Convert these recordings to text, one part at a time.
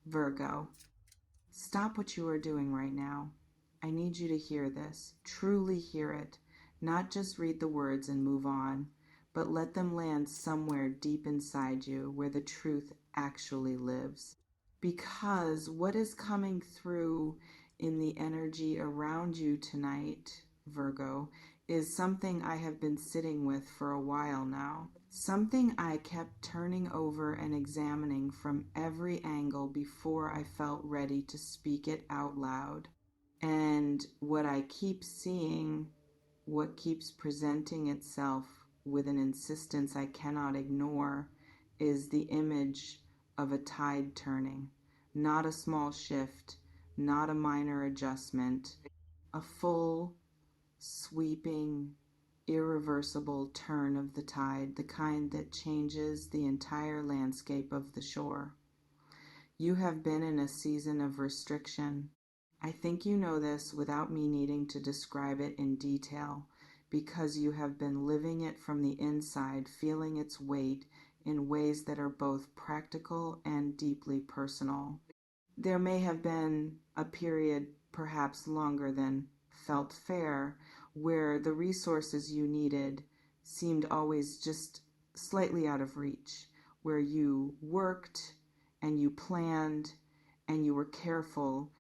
Virgo, stop what you are doing right now. I need you to hear this, truly hear it, not just read the words and move on, but let them land somewhere deep inside you where the truth actually lives. Because what is coming through in the energy around you tonight, Virgo, is something I have been sitting with for a while now. Something I kept turning over and examining from every angle before I felt ready to speak it out loud. And what I keep seeing, what keeps presenting itself with an insistence I cannot ignore, is the image of a tide turning. Not a small shift, not a minor adjustment, a full, sweeping, irreversible turn of the tide, the kind that changes the entire landscape of the shore. You have been in a season of restriction. I think you know this without me needing to describe it in detail, because you have been living it from the inside, feeling its weight in ways that are both practical and deeply personal. There may have been a period, perhaps longer than felt fair, where the resources you needed seemed always just slightly out of reach, where you worked and you planned and you were careful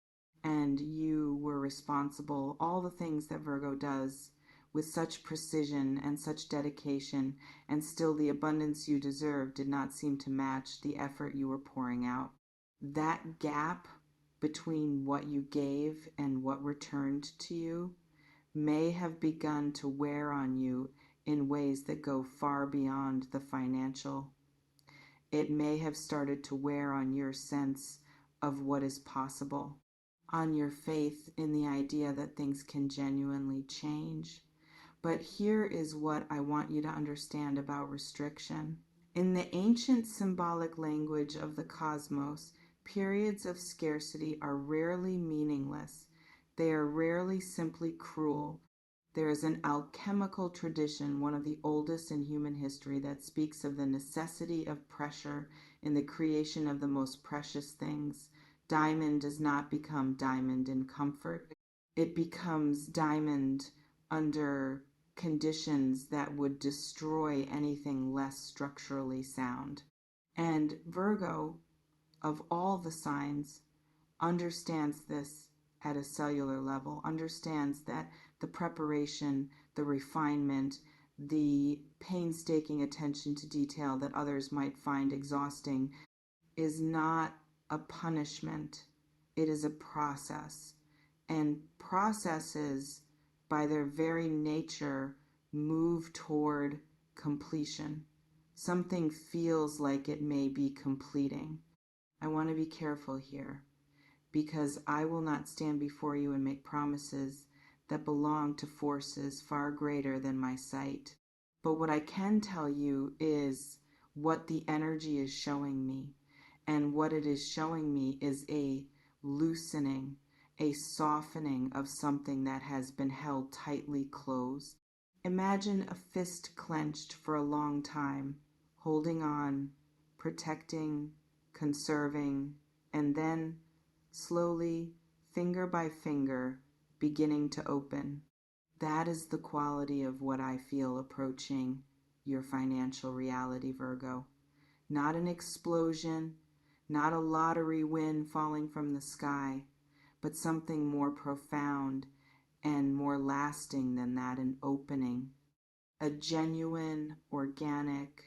and you were responsible, all the things that Virgo does with such precision and such dedication, and still the abundance you deserve did not seem to match the effort you were pouring out. That gap between what you gave and what returned to you may have begun to wear on you in ways that go far beyond the financial. It may have started to wear on your sense of what is possible, on your faith in the idea that things can genuinely change. But here is what I want you to understand about restriction. In the ancient symbolic language of the cosmos, periods of scarcity are rarely meaningless. They are rarely simply cruel. There is an alchemical tradition, one of the oldest in human history, that speaks of the necessity of pressure in the creation of the most precious things. Diamond does not become diamond in comfort. It becomes diamond under conditions that would destroy anything less structurally sound. And Virgo, of all the signs, understands this at a cellular level, understands that the preparation, the refinement, the painstaking attention to detail that others might find exhausting is not a punishment. It is a process. And processes, by their very nature, move toward completion. Something feels like it may be completing. I want to be careful here, because I will not stand before you and make promises that belong to forces far greater than my sight. But what I can tell you is what the energy is showing me. And what it is showing me is a loosening, a softening of something that has been held tightly closed. Imagine a fist clenched for a long time, holding on, protecting, conserving, and then slowly, finger by finger, beginning to open. That is the quality of what I feel approaching your financial reality, Virgo. Not an explosion, not a lottery win falling from the sky, but something more profound and more lasting than that, an opening. A genuine, organic,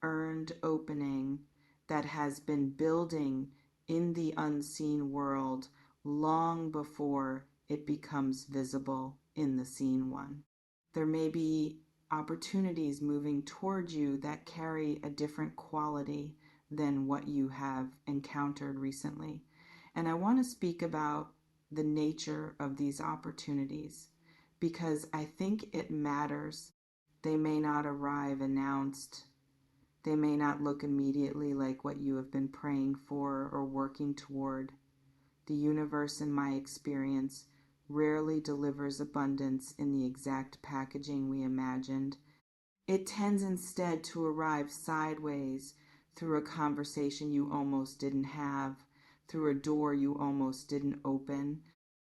earned opening that has been building in the unseen world long before it becomes visible in the seen one. There may be opportunities moving toward you that carry a different quality than what you have encountered recently. And I want to speak about the nature of these opportunities because I think it matters. They may not arrive announced. They may not look immediately like what you have been praying for or working toward. The universe, in my experience, rarely delivers abundance in the exact packaging we imagined. It tends instead to arrive sideways through a conversation you almost didn't have, through a door you almost didn't open,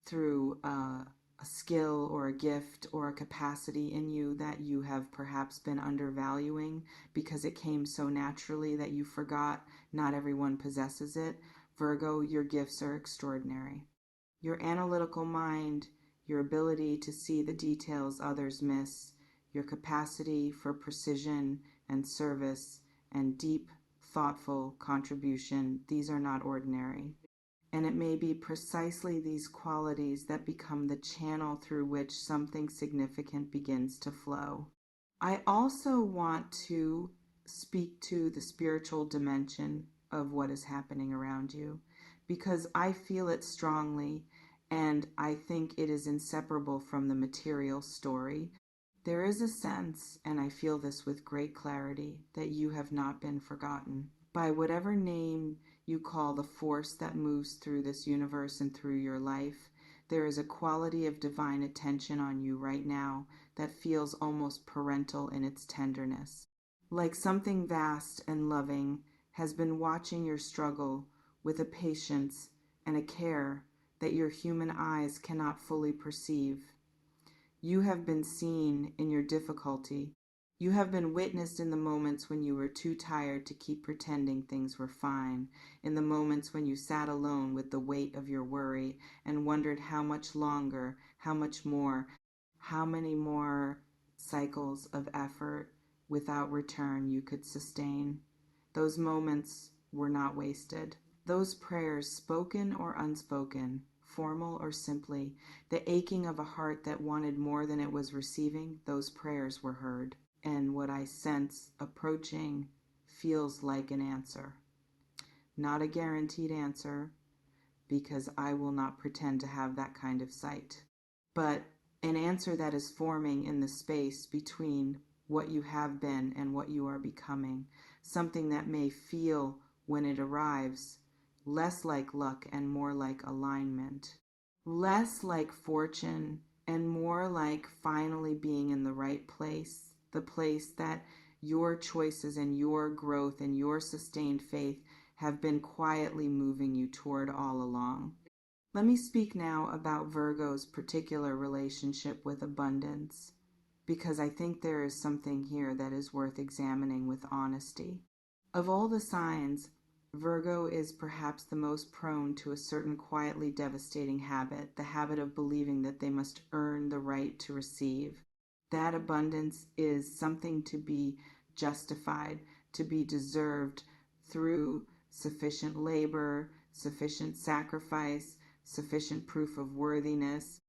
through a skill or a gift or a capacity in you that you have perhaps been undervaluing because it came so naturally that you forgot not everyone possesses it. Virgo, your gifts are extraordinary. Your analytical mind, your ability to see the details others miss, your capacity for precision and service and deep, thoughtful contribution, these are not ordinary. And it may be precisely these qualities that become the channel through which something significant begins to flow. I also want to speak to the spiritual dimension of what is happening around you because I feel it strongly and I think it is inseparable from the material story. There is a sense, and I feel this with great clarity, that you have not been forgotten. By whatever name you call the force that moves through this universe and through your life, there is a quality of divine attention on you right now that feels almost parental in its tenderness. Like something vast and loving has been watching your struggle with a patience and a care that your human eyes cannot fully perceive. You have been seen in your difficulty. You have been witnessed in the moments when you were too tired to keep pretending things were fine, in the moments when you sat alone with the weight of your worry and wondered how much longer, how much more, how many more cycles of effort without return you could sustain. Those moments were not wasted. Those prayers, spoken or unspoken, formal or simply, the aching of a heart that wanted more than it was receiving, those prayers were heard. And what I sense approaching feels like an answer. Not a guaranteed answer, because I will not pretend to have that kind of sight, but an answer that is forming in the space between what you have been and what you are becoming, something that may feel, when it arrives, less like luck and more like alignment, less like fortune and more like finally being in the right place, the place that your choices and your growth and your sustained faith have been quietly moving you toward all along. Let me speak now about Virgo's particular relationship with abundance, because I think there is something here that is worth examining with honesty. Of all the signs, Virgo is perhaps the most prone to a certain quietly devastating habit, the habit of believing that they must earn the right to receive. That abundance is something to be justified, to be deserved through sufficient labor, sufficient sacrifice, sufficient proof of worthiness.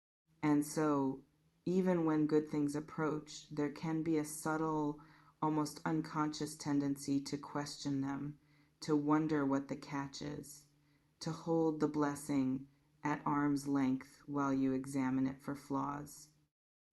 And so, even when good things approach, there can be a subtle, almost unconscious tendency to question them, to wonder what the catch is, to hold the blessing at arm's length while you examine it for flaws.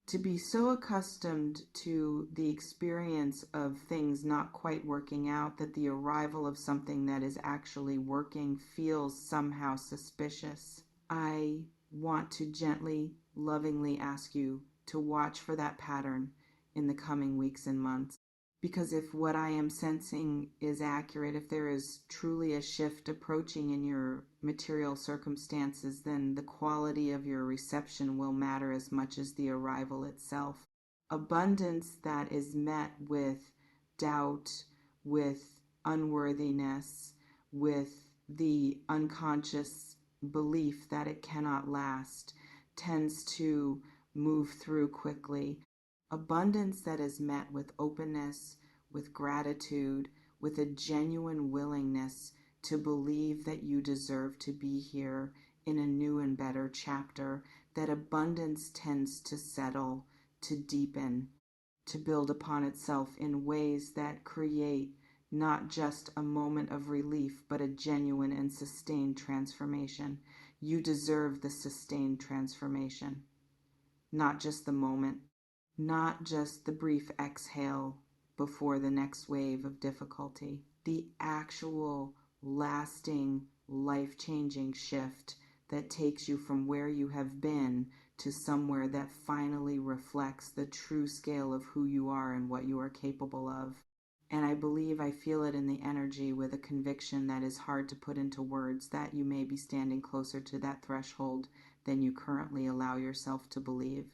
To be so accustomed to the experience of things not quite working out that the arrival of something that is actually working feels somehow suspicious. I want to gently, lovingly ask you to watch for that pattern in the coming weeks and months. Because if what I am sensing is accurate, if there is truly a shift approaching in your material circumstances, then the quality of your reception will matter as much as the arrival itself. Abundance that is met with doubt, with unworthiness, with the unconscious belief that it cannot last, tends to move through quickly. Abundance that is met with openness, with gratitude, with a genuine willingness to believe that you deserve to be here in a new and better chapter, that abundance tends to settle, to deepen, to build upon itself in ways that create not just a moment of relief, but a genuine and sustained transformation. You deserve the sustained transformation, not just the moment, not just the brief exhale before the next wave of difficulty, the actual lasting, life-changing shift that takes you from where you have been to somewhere that finally reflects the true scale of who you are and what you are capable of. And I believe I feel it in the energy with a conviction that is hard to put into words, that you may be standing closer to that threshold than you currently allow yourself to believe.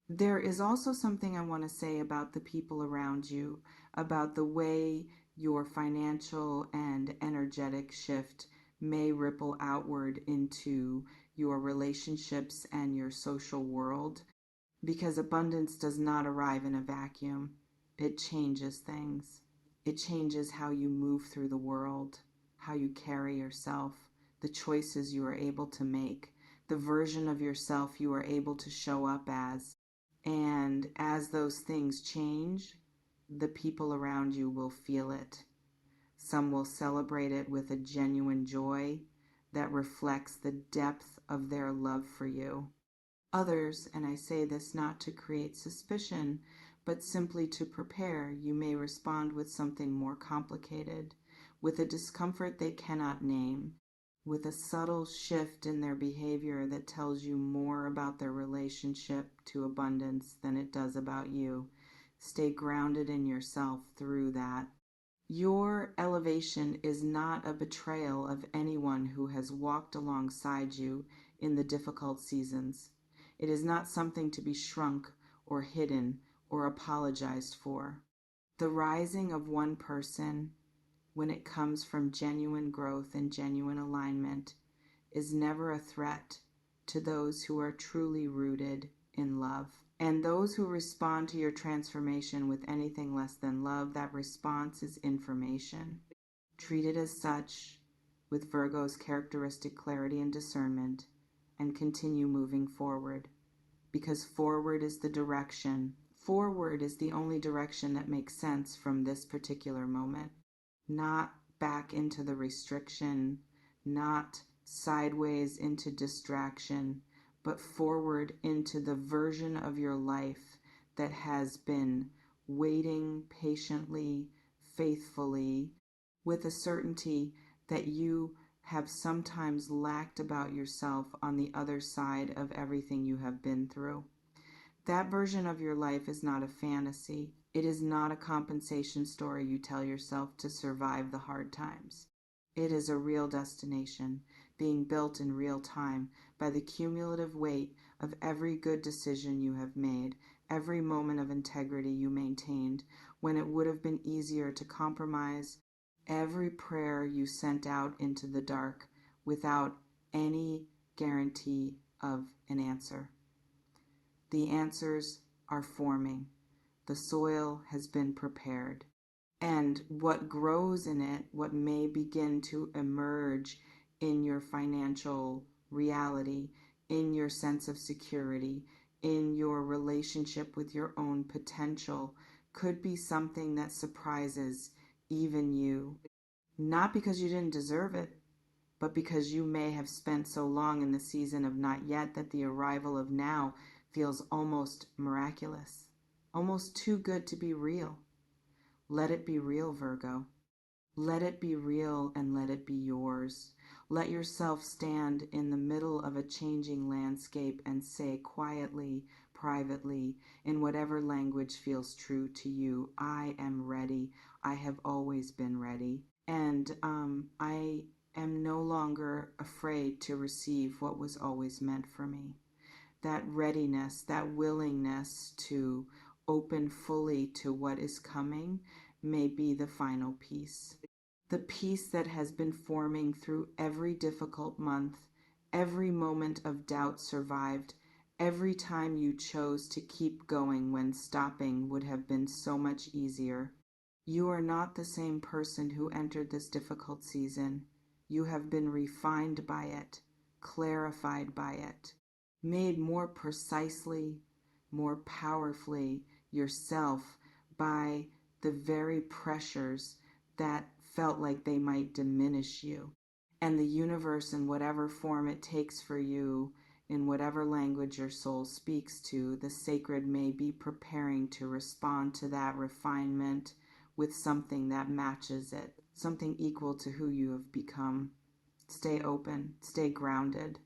There is also something I want to say about the people around you, about the way your financial and energetic shift may ripple outward into your relationships and your social world, because abundance does not arrive in a vacuum. It changes things. It changes how you move through the world, how you carry yourself, the choices you are able to make, the version of yourself you are able to show up as. And as those things change, the people around you will feel it. Some will celebrate it with a genuine joy that reflects the depth of their love for you. Others, and I say this not to create suspicion, but simply to prepare, you may respond with something more complicated, with a discomfort they cannot name, with a subtle shift in their behavior that tells you more about their relationship to abundance than it does about you. Stay grounded in yourself through that. Your elevation is not a betrayal of anyone who has walked alongside you in the difficult seasons. It is not something to be shrunk or hidden or apologized for. The rising of one person, when it comes from genuine growth and genuine alignment, is never a threat to those who are truly rooted in love. And those who respond to your transformation with anything less than love, that response is information. Treat it as such, with Virgo's characteristic clarity and discernment, and continue moving forward. Because forward is the direction. Forward is the only direction that makes sense from this particular moment. Not back into the restriction, not sideways into distraction, but forward into the version of your life that has been waiting patiently, faithfully, with a certainty that you have sometimes lacked about yourself on the other side of everything you have been through. That version of your life is not a fantasy. It is not a compensation story you tell yourself to survive the hard times. It is a real destination, being built in real time by the cumulative weight of every good decision you have made, every moment of integrity you maintained when it would have been easier to compromise, every prayer you sent out into the dark without any guarantee of an answer. The answers are forming. The soil has been prepared. And what grows in it, what may begin to emerge in your financial reality, in your sense of security, in your relationship with your own potential, could be something that surprises even you. Not because you didn't deserve it, but because you may have spent so long in the season of not yet that the arrival of now feels almost miraculous, almost too good to be real. Let it be real, Virgo. Let it be real and let it be yours. Let yourself stand in the middle of a changing landscape and say quietly, privately, in whatever language feels true to you, I am ready. I have always been ready. And I am no longer afraid to receive what was always meant for me. That readiness, that willingness to open fully to what is coming may be the final piece. The peace that has been forming through every difficult month, every moment of doubt survived, every time you chose to keep going when stopping would have been so much easier. You are not the same person who entered this difficult season. You have been refined by it, clarified by it, made more precisely, more powerfully yourself by the very pressures that felt like they might diminish you. And the universe, in whatever form it takes for you, in whatever language your soul speaks to, the sacred may be preparing to respond to that refinement with something that matches it, something equal to who you have become. Stay open, stay grounded.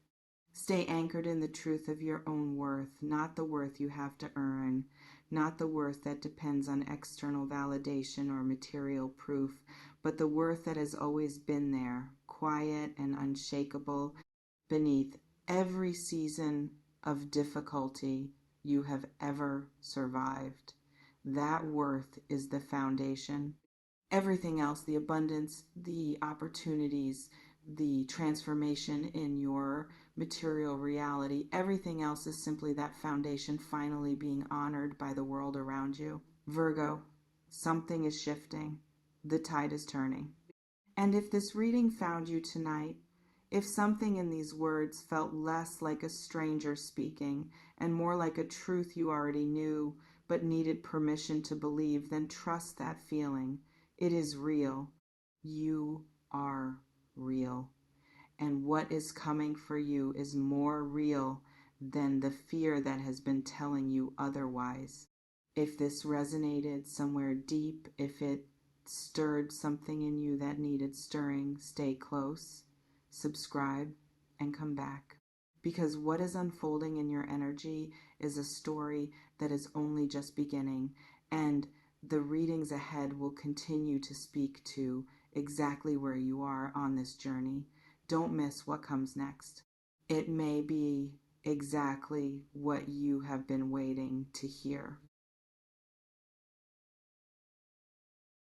Stay anchored in the truth of your own worth, not the worth you have to earn, not the worth that depends on external validation or material proof, but the worth that has always been there, quiet and unshakable, beneath every season of difficulty you have ever survived. That worth is the foundation. Everything else, the abundance, the opportunities, the transformation in your material reality, everything else is simply that foundation finally being honored by the world around you. Virgo, something is shifting. The tide is turning. And if this reading found you tonight, if something in these words felt less like a stranger speaking and more like a truth you already knew but needed permission to believe, then trust that feeling. It is real. You are real. And what is coming for you is more real than the fear that has been telling you otherwise. If this resonated somewhere deep, if it stirred something in you that needed stirring, stay close, subscribe, and come back. Because what is unfolding in your energy is a story that is only just beginning, and the readings ahead will continue to speak to exactly where you are on this journey. Don't miss what comes next. It may be exactly what you have been waiting to hear.